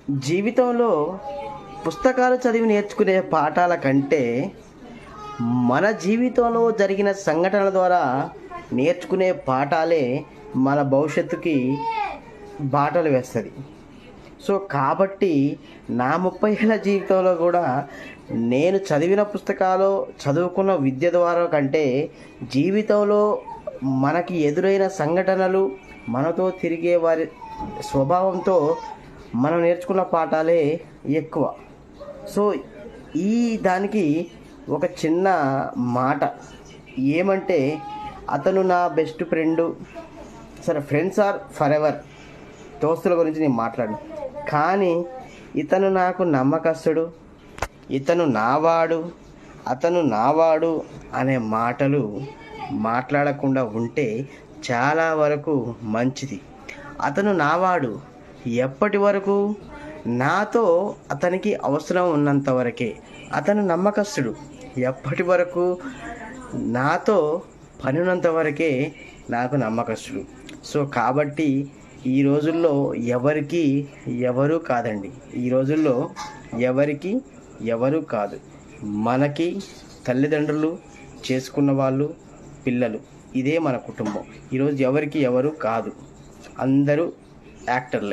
జీవితంలో పుస్తకాలు చదివి నేర్చుకునే పాఠాల కంటే మన జీవితంలో జరిగిన సంఘటనల ద్వారా నేర్చుకునే పాఠాలే మన భవిష్యత్తుకి బాటలు వేస్తుంది. సో కాబట్టి నా 30 ఏళ్ళ జీవితంలో కూడా నేను చదివిన పుస్తకాలు చదువుకున్న విద్య ద్వారా కంటే జీవితంలో మనకి ఎదురైన సంఘటనలు, మనతో తిరిగే వారి స్వభావంతో మనం నేర్చుకున్న పాఠాలే ఎక్కువ. సో ఈ దానికి ఒక చిన్న మాట ఏమంటే, అతను నా బెస్ట్ ఫ్రెండు. సరే, ఫ్రెండ్స్ ఆర్ ఫర్ ఎవర్, దోస్తుల గురించి నేను మాట్లాడు, కానీ ఇతను నాకు నమ్మకస్తుడు, ఇతను నావాడు, అతను నావాడు అనే మాటలు మాట్లాడకుండా ఉంటే చాలా వరకు మంచిది. అతను నావాడు ఎప్పటి వరకు? నాతో అతనికి అవసరం ఉన్నంత వరకే. అతను నమ్మకస్తుడు ఎప్పటి వరకు? నాతో పని ఉన్నంత వరకే నాకు నమ్మకస్తుడు. సో కాబట్టి ఈ రోజుల్లో ఎవరికి ఎవరు కాదండి. ఈ రోజుల్లో ఎవరికి ఎవరు కాదు. మనకి తల్లిదండ్రులు, చేసుకున్న వాళ్ళు, పిల్లలు, ఇదే మన కుటుంబం. ఈరోజు ఎవరికి ఎవరు కాదు, అందరూ యాక్టర్లే.